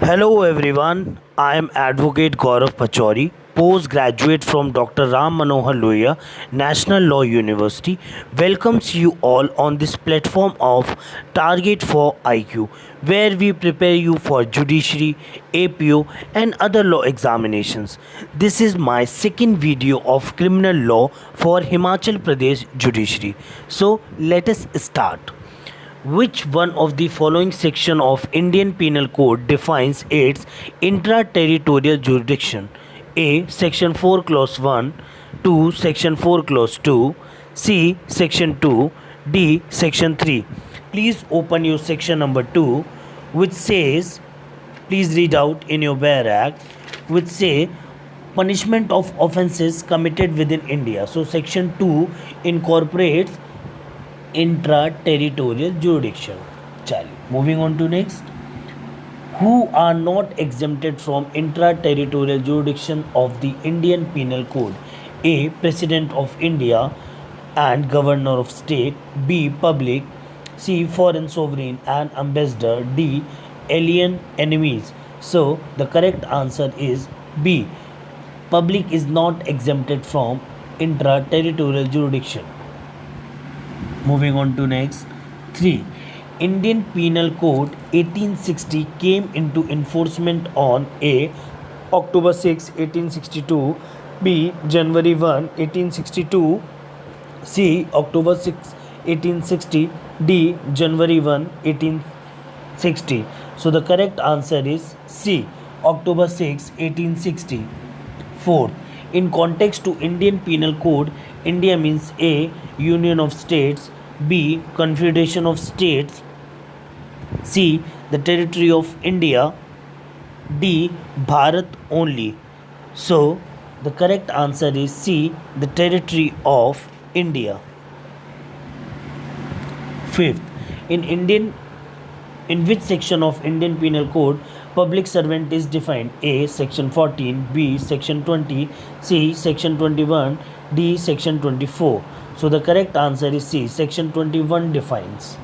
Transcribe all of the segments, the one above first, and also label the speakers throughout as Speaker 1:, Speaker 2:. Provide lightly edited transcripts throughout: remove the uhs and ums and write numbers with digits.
Speaker 1: Hello everyone, I am Advocate Gaurav Pachori, postgraduate from Dr. Ram Manohar Lohia, National Law University, welcomes you all on this platform of Target for IQ, where we prepare you for judiciary, APO, and other law examinations. This is my second video of criminal law for Himachal Pradesh judiciary. So let us start. Which one of the following section of Indian Penal Code defines its intra-territorial jurisdiction? A. Section 4 Clause 1, 2. Section 4 Clause 2, C. Section 2, D. Section 3. Please open your section number 2, which says, please read out in your bare act, which say punishment of offences committed within India. So section 2 incorporates intra-territorial jurisdiction. चलिए moving on to next. Who are not exempted from intra-territorial jurisdiction of the Indian Penal Code? A. President of India and Governor of State. B. Public. C. Foreign sovereign and ambassador. D. Alien enemies. So the correct answer is B. Public is not exempted from intra-territorial jurisdiction. Moving on to next. 3. Indian Penal Code 1860 came into enforcement on A. October 6, 1862, B. January 1, 1862, C. October 6, 1860, D. January 1, 1860. So the correct answer is C. October 6, 1860. 4. In context to Indian Penal Code, India means A. Union of States, B. Confederation of States, C. The territory of India, D. Bharat only. So the correct answer is C. The territory of India. 5th. In which section of Indian Penal Code public servant is defined? A. Section 14, B. Section 20, C. Section 21, D. Section 24. So the correct answer is C. Section 21 defines.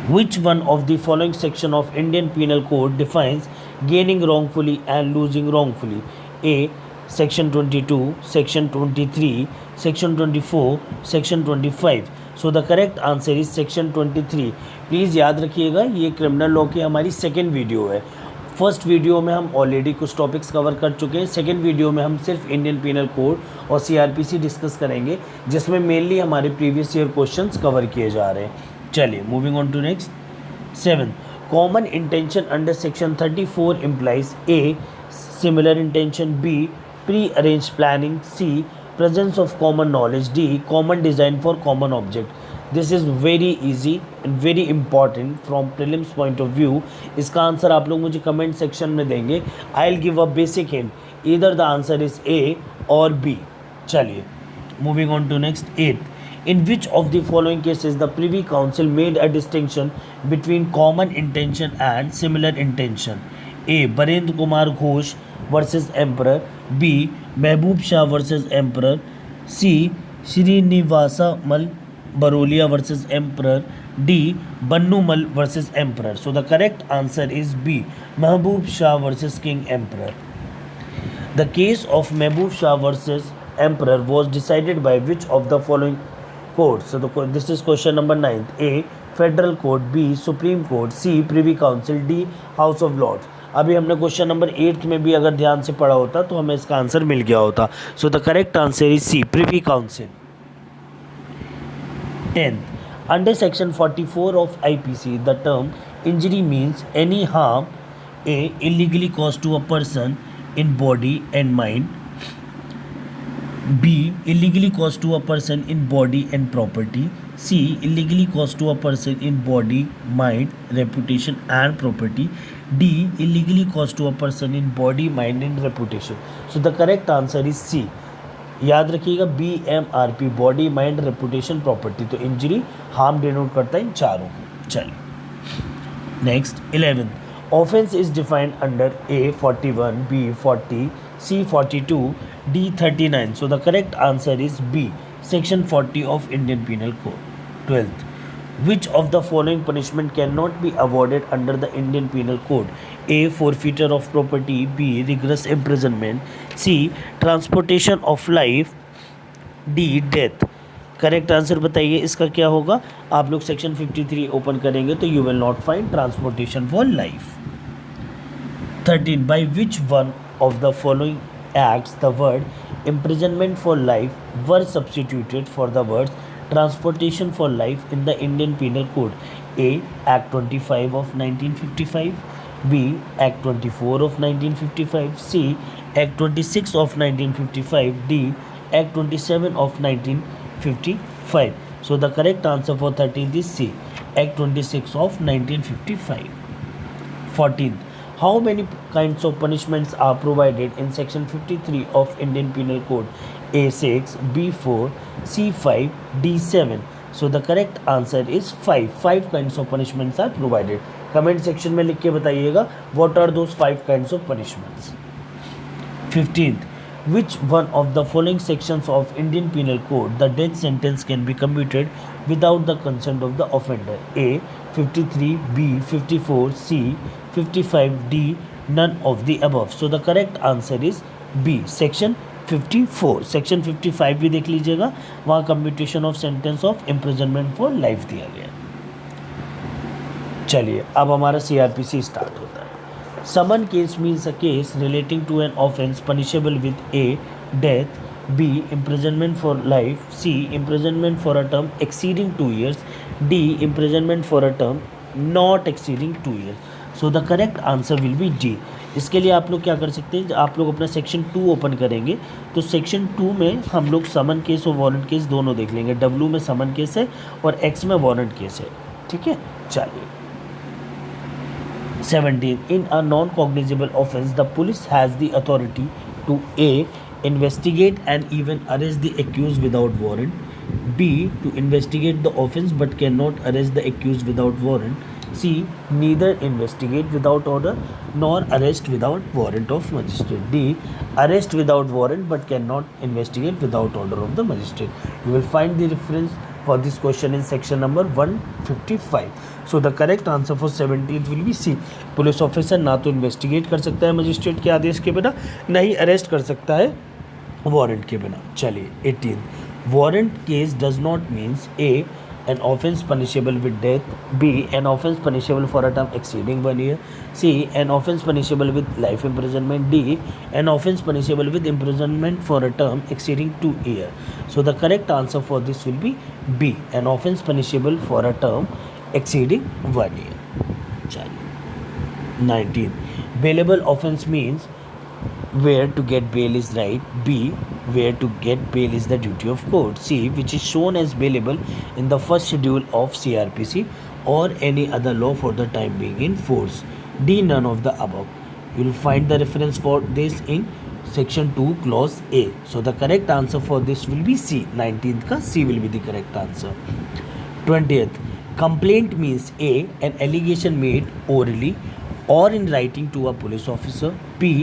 Speaker 1: Which one of the following section of Indian Penal Code defines gaining wrongfully and losing wrongfully? A. Section 22, Section 23, Section 24, Section 25. So the correct answer is Section 23. Please याद रखिएगा ये criminal law की हमारी second video है. First video में हम already कुछ topics cover कर चुके हैं. सेकेंड वीडियो में हम सिर्फ इंडियन पीनल कोड और सीआरपीसी डिस्कस करेंगे, जिसमें मेनली हमारे प्रीवियस ईयर क्वेश्चंस कवर किए जा रहे हैं. चलिए moving on to next. 7. Common intention under section 34 implies A. Similar intention, B. Pre-arranged planning, C. Presence of common knowledge, D. Common design for common object. This is very easy and very important from prelims point of view. इसका answer आप लोग मुझे comment section में देंगे. I will give a basic hint, either the answer is A or B. चलिए moving on to next. 8. In which of the following cases the Privy Council made a distinction between common intention and similar intention? A. Barendra Kumar Ghosh versus Emperor. B. Mehboob Shah versus Emperor. C. Srinivasa Mal Barolia versus Emperor. D. Bannu Mal versus Emperor. So the correct answer is B. Mehboob Shah versus King Emperor. The case of Mehboob Shah versus Emperor was decided by which of the following courts? So this is question number 9. A. Federal Court. B. Supreme Court. C. Privy Council. D. House of Lords. अभी हमने question number 8 में भी अगर ध्यान से पढ़ा होता तो हमें इसका आंसर मिल गया होता. So the correct answer is C. Privy council. 10. Under section 44 of IPC, the term injury means any harm A. illegally caused to a person in body and mind. B. illegally caused to a person in body and property. C. illegally caused to a person in body, mind, reputation and property. D. illegally caused to a person in body, mind and reputation. So the correct answer is C. याद रखिएगा BMRP, body mind reputation property. तो injury harm denote करता है इन चारों. चलिए नेक्स्ट. 11. Offense is defined under A. 41, B. 40, C. 42, D. 39. So the correct answer is B. Section 40 of Indian penal code. 12. Which of the following punishment cannot be awarded under the Indian Penal Code? A. Forfeiture of property. B. Rigorous imprisonment. C. Transportation of life. D. Death. Correct answer बताइए इसका क्या होगा. आप लोग section 53 open करेंगे तो you will not find transportation for life. 13. By which one of the following acts the word imprisonment for life were substituted for the words transportation for life in the Indian Penal Code? A. Act 25 of 1955. B. Act 24 of 1955. C. Act 26 of 1955. D. Act 27 of 1955. So the correct answer for 13th is C. Act 26 of 1955. 14. How many kinds of punishments are provided in section 53 of Indian Penal Code? A6, B4, C5, D7. So the correct answer is 5. 5 kinds of punishments are provided. Comment section में लिख के बताइएगा what are those 5 kinds of punishments. 15th. Which one of the following sections of Indian Penal Code the death sentence can be commuted without the consent of the offender? A. 53, B. 54, C. 55, D. None of the above. So the correct answer is B. Section 54. Section 55 भी देख लीजिएगा, वहाँ commutation of sentence of imprisonment for life दिया गया. चलिए अब हमारा CRPC start होता है. Summon case means a case relating to an offence punishable with A. Death, B. Imprisonment for life, C. Imprisonment for a term exceeding 2 years, D. Imprisonment for a term not exceeding 2 years. So the correct answer will be D. इसके लिए आप लोग क्या कर सकते हैं, आप लोग अपना सेक्शन 2 ओपन करेंगे तो सेक्शन 2 में हम लोग समन केस और वारंट केस दोनों देख लेंगे. W में समन केस है और X में वारंट केस है. ठीक है, चलिए. 17. In a non-cognizable offence, the police has the authority to A. Investigate and even arrest the accused without warrant. B. To investigate the offence but cannot arrest the accused without warrant. C. Neither investigate without order nor arrest without warrant of magistrate. D. Arrest without warrant but cannot investigate without order of the magistrate. You will find the reference for this question in section number 155. So the correct answer for 17th will be C. Police officer ना तो investigate कर सकता है magistrate के आदेश के बिना, ना ही arrest कर सकता है वारंट के बिना. चलिए 18. Warrant case does not means A. An offence punishable with death. B. An offence punishable for a term exceeding 1 year. C. An offence punishable with life imprisonment. D. An offence punishable with imprisonment for a term exceeding 2 years. So the correct answer for this will be B. An offence punishable for a term exceeding 1 year. 19. Bailable offence means where to get bail is right. B. Where to get bail is the duty of court. C. Which is shown as bailable in the first schedule of CRPC or any other law for the time being in force. D. None of the above. You will find the reference for this in section 2 clause A. So the correct answer for this will be C. 19th का C will be the correct answer. 20th. Complaint means A. An allegation made orally or in writing to a police officer. B.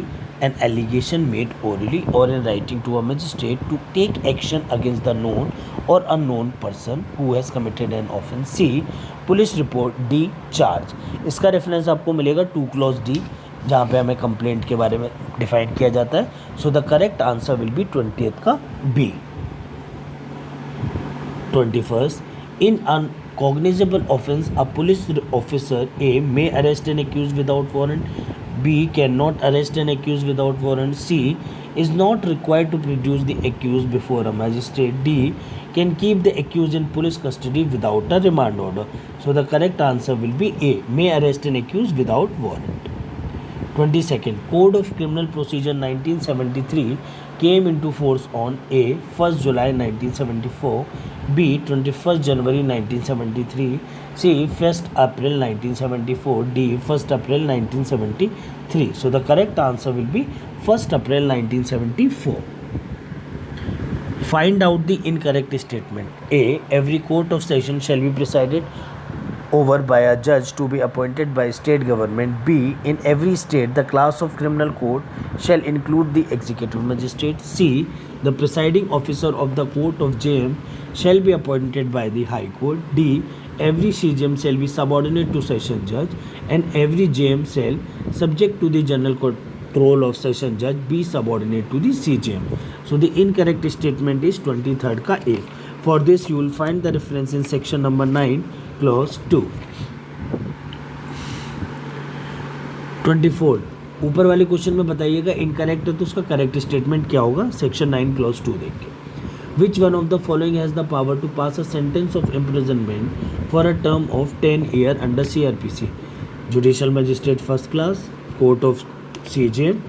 Speaker 1: An allegation made orally or in writing to a magistrate to take action against the known or unknown person who has committed an offence. C. Police report. D. Charge. इसका reference आपको मिलेगा 2 clause D, जहाँ पे हमें complaint के बारे में define किया जाता है. सो the correct answer will be 20th का B. 21st. In an cognizable offence, a police officer A. may arrest an accused without warrant. B. cannot arrest an accused without warrant. C. is not required to produce the accused before a magistrate. D. can keep the accused in police custody without a remand order. So the correct answer will be A. may arrest an accused without warrant. 22nd. Code of Criminal Procedure 1973 came into force on A. 1st July 1974, B. 21st January 1973, C. 1st April 1974, D. 1st April 1973. So the correct answer will be 1st April 1974. Find out the incorrect statement. A. Every court of session shall be presided over by a judge to be appointed by state government. B. In every state the class of criminal court shall include the executive magistrate. C. The presiding officer of the court of JM shall be appointed by the High Court. D. every CJM shall be subordinate to session judge, and every JM shall, subject to the general control of session judge, be subordinate to the CJM. So the incorrect statement is 23rd का A. For this you will find the reference in section number 9 clause 2. 24 ऊपर वाले question में बताइएगा incorrect है तो उसका correct statement क्या होगा. सेक्शन 9 क्लॉज 2 देख के. Which one of the following has the power to pass a sentence of imprisonment for a term of 10 years under CRPC? Judicial Magistrate First Class, Court of CJM,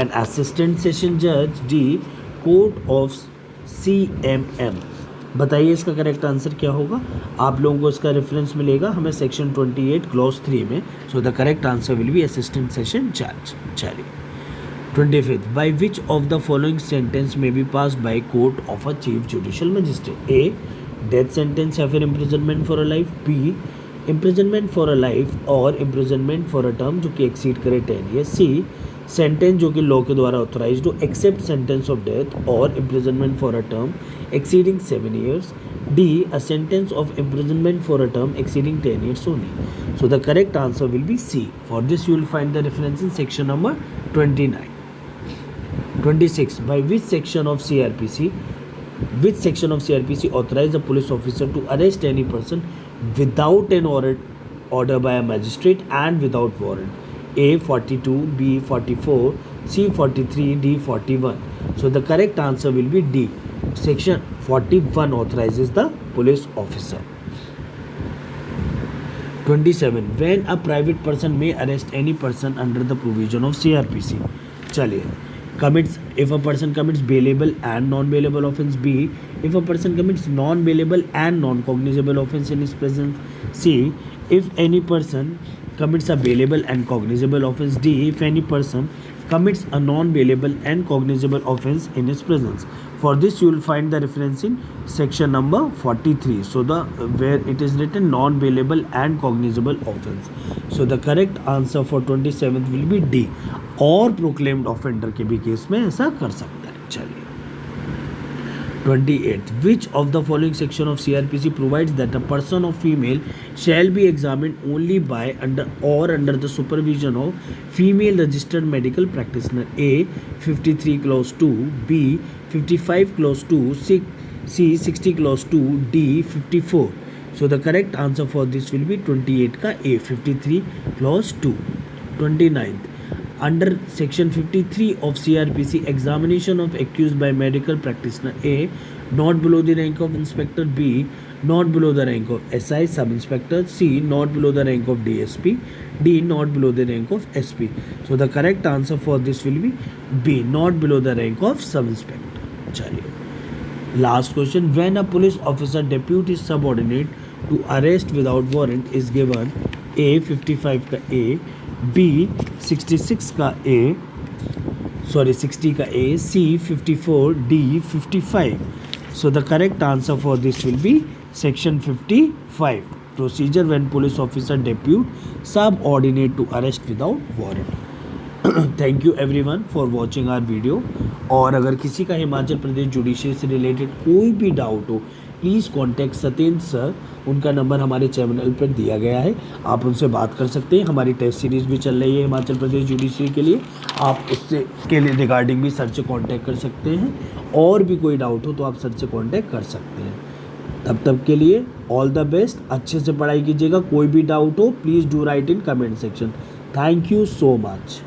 Speaker 1: an Assistant Session Judge, D, Court of CMM. बताइए इसका correct answer क्या होगा. आप लोगों को इसका reference मिलेगा हमें सेक्शन 28 क्लॉज 3 में. सो the correct answer will be assistant session जज. चलिए 25th. By which of the following sentence may be passed by court of a chief judicial magistrate? A. Death sentence या फिर imprisonment for a life. B. Imprisonment for a life और imprisonment for a term जो कि exceed करे 10 years. C. Sentence जो कि law के द्वारा authorized हो except sentence of death और imprisonment for a term exceeding 7 years. D. A sentence of imprisonment for a term exceeding 10 years only. So the correct answer will be C. For this you will find the reference in section number 29. 26. By which section of CRPC authorize a police officer to arrest any person without an order by a magistrate and without warrant? A. 42, B. 44, C. 43, D. 41. So the correct answer will be D. Section 41 authorizes the police officer. 27. When a private person may arrest any person under the provision of CRPC. चलिए. If a person commits bailable and non-bailable offence. B. If a person commits non-bailable and non-cognizable offence in his presence. C. If any person commits a bailable and cognizable offence. D. If any person commits a non-bailable and cognizable offence in his presence. For this you will find the reference in section number 43. So where it is written non-bailable and cognizable offence. So the correct answer for 27th will be D. और proclaimed offender के भी case में ऐसा कर सकता है. चलिए 28. Which of the following section of CRPC provides that a person or female shall be examined only by under the supervision of female registered medical practitioner? A. 53 clause 2, B. 55 clause 2, C. 60 clause 2, D. 54. So the correct answer for this will be 28 का A. 53 clause 2. 29th. Under section 53 of CRPC, examination of accused by medical practitioner. A. Not below the rank of inspector. B. Not below the rank of SI sub inspector. C. Not below the rank of DSP. D. Not below the rank of SP. So the correct answer for this will be B. Not below the rank of sub inspector. चलिए last question. When a police officer depute his subordinate to arrest without warrant is given. A. 55 का A. B. 66 का A. 60 का A. C. 54. D. 55. So the correct answer for this will be section 55. Procedure when police officer depute subordinate to arrest without warrant. Thank you everyone for watching our video. और अगर किसी का Himachal Pradesh judiciary से related कोई भी doubt हो please contact Satyendra sir. उनका नंबर हमारे चैनल पर दिया गया है, आप उनसे बात कर सकते हैं. हमारी टेस्ट सीरीज़ भी चल रही है हिमाचल प्रदेश जुडिशरी के लिए, आप उससे के लिए रिगार्डिंग भी सर से कॉन्टैक्ट कर सकते हैं. और भी कोई डाउट हो तो आप सर से कॉन्टैक्ट कर सकते हैं. तब के लिए ऑल द बेस्ट. अच्छे से पढ़ाई कीजिएगा. कोई भी डाउट हो please do right in comment section. Thank you so much.